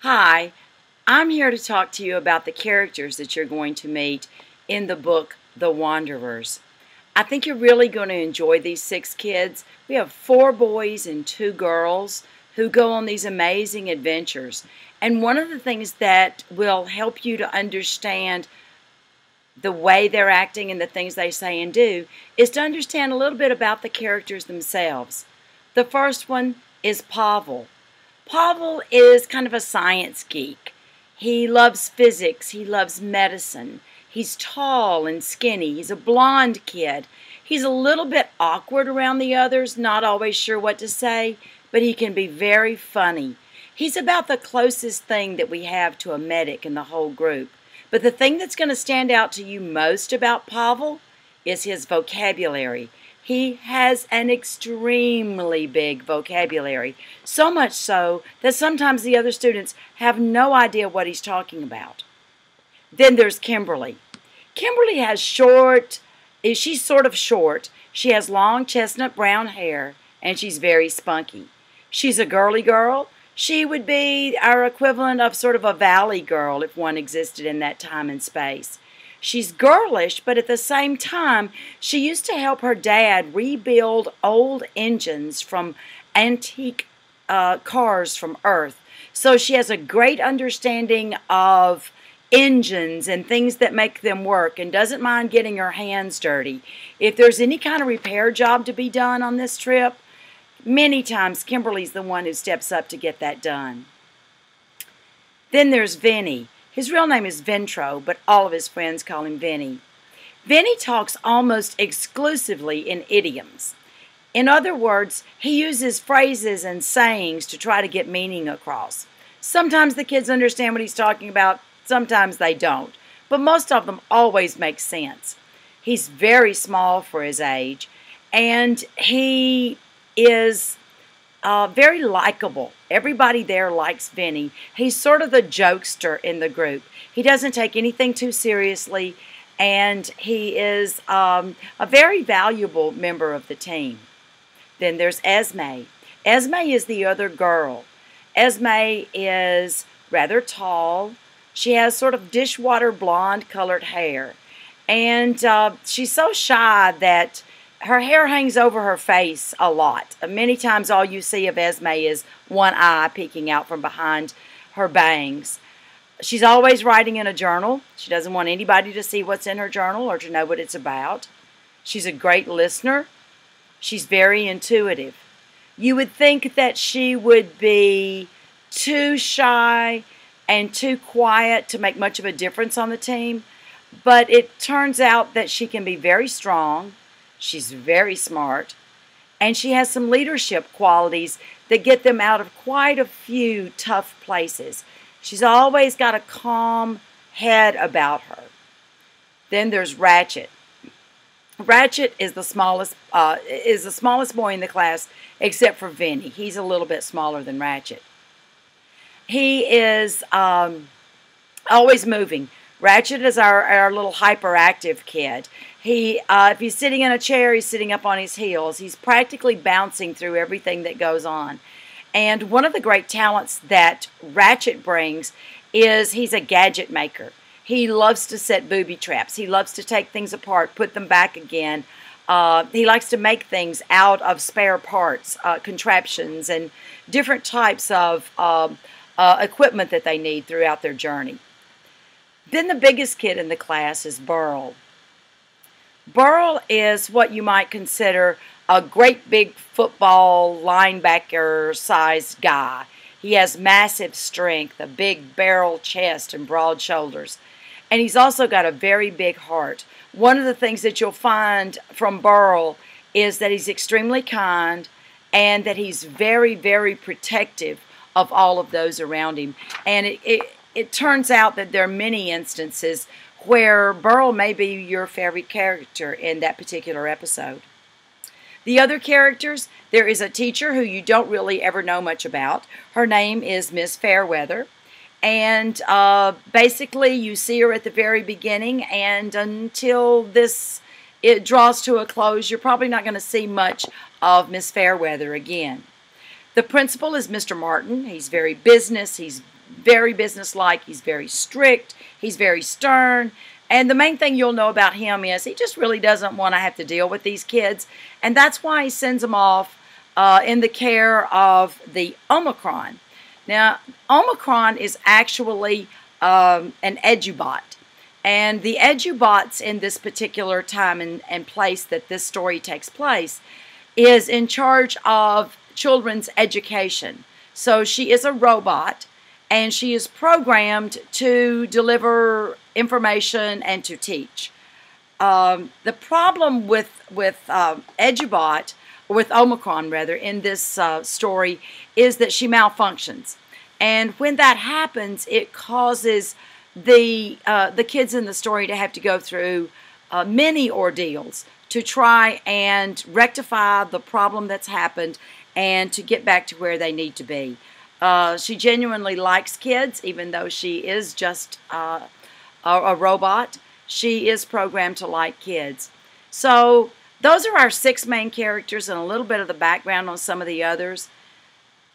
Hi, I'm here to talk to you about the characters that you're going to meet in the book, The Wanderers. I think you're really going to enjoy these 6 kids. We have 4 boys and 2 girls who go on these amazing adventures. And one of the things that will help you to understand the way they're acting and the things they say and do is to understand a little bit about the characters themselves. The first one is Pavel. Pavel is kind of a science geek. He loves physics. He loves medicine. He's tall and skinny. He's a blonde kid. He's a little bit awkward around the others, not always sure what to say, but he can be very funny. He's about the closest thing that we have to a medic in the whole group. But the thing that's going to stand out to you most about Pavel is his vocabulary. He has an extremely big vocabulary, so much so that sometimes the other students have no idea what he's talking about. Then there's Kimberly. Kimberly has she's sort of short. She has long chestnut brown hair, and she's very spunky. She's a girly girl. She would be our equivalent of sort of a valley girl if one existed in that time and space. She's girlish, but at the same time, she used to help her dad rebuild old engines from antique cars from Earth. So she has a great understanding of engines and things that make them work and doesn't mind getting her hands dirty. If there's any kind of repair job to be done on this trip, many times Kimberly's the one who steps up to get that done. Then there's Venny. His real name is Ventro, but all of his friends call him Venny. Venny talks almost exclusively in idioms. In other words, he uses phrases and sayings to try to get meaning across. Sometimes the kids understand what he's talking about, sometimes they don't, but most of them always make sense. He's very small for his age, and he is very likable. Everybody there likes Venny. He's sort of the jokester in the group. He doesn't take anything too seriously, and he is a very valuable member of the team. Then there's Esme. Esme is the other girl. Esme is rather tall. She has sort of dishwater blonde colored hair, and she's so shy that her hair hangs over her face a lot. Many times all you see of Esme is one eye peeking out from behind her bangs. She's always writing in a journal. She doesn't want anybody to see what's in her journal or to know what it's about. She's a great listener. She's very intuitive. You would think that she would be too shy and too quiet to make much of a difference on the team, but it turns out that she can be very strong. She's very smart, and she has some leadership qualities that get them out of quite a few tough places. She's always got a calm head about her. Then there's Ratchet. Ratchet is the smallest boy in the class, except for Venny. He's a little bit smaller than Ratchet. He is always moving. Ratchet is our little hyperactive kid. If he's sitting in a chair, he's sitting up on his heels. He's practically bouncing through everything that goes on. And one of the great talents that Ratchet brings is he's a gadget maker. He loves to set booby traps. He loves to take things apart, put them back again. He likes to make things out of spare parts, contraptions, and different types of equipment that they need throughout their journey. Then the biggest kid in the class is Burl. Burl is what you might consider a great big football linebacker-sized guy. He has massive strength, a big barrel chest, and broad shoulders. And he's also got a very big heart. One of the things that you'll find from Burl is that he's extremely kind and that he's very, very protective of all of those around him. And it turns out that there are many instances where Burl may be your favorite character in that particular episode. The other characters, there is a teacher who you don't really ever know much about. Her name is Miss Fairweather. And basically you see her at the very beginning, and until it draws to a close, you're probably not going to see much of Miss Fairweather again. The principal is Mr. Martin. He's very business. He's very businesslike, he's very strict, he's very stern. And the main thing you'll know about him is he just really doesn't want to have to deal with these kids. And that's why he sends them off in the care of the Omicron. Now, Omicron is actually an edubot. And the edubots in this particular time and place that this story takes place is in charge of children's education. So she is a robot, and she is programmed to deliver information and to teach. The problem with Edubot, or with Omicron rather, in this story is that she malfunctions. And when that happens, it causes the kids in the story to have to go through many ordeals to try and rectify the problem that's happened and to get back to where they need to be. She genuinely likes kids, even though she is just a robot. She is programmed to like kids. So those are our 6 main characters and a little bit of the background on some of the others.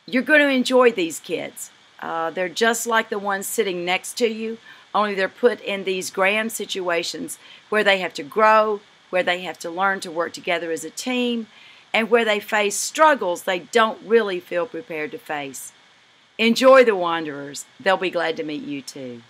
You're going to enjoy these kids. They're just like the ones sitting next to you, only they're put in these grand situations where they have to grow, where they have to learn to work together as a team, and where they face struggles they don't really feel prepared to face. Enjoy the Wanderers. They'll be glad to meet you too.